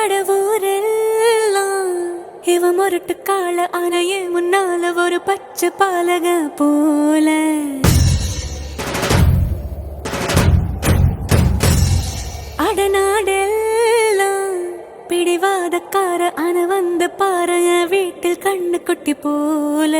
அடவூரெல்லாம் இவ முரட்டு கால அணைய முன்னால ஒரு பச்சை பாலக போல அடநாடெல்லாம் பிடிவாதக்கார அணை வந்து பாரு வீட்டில் கண்ணு குட்டி போல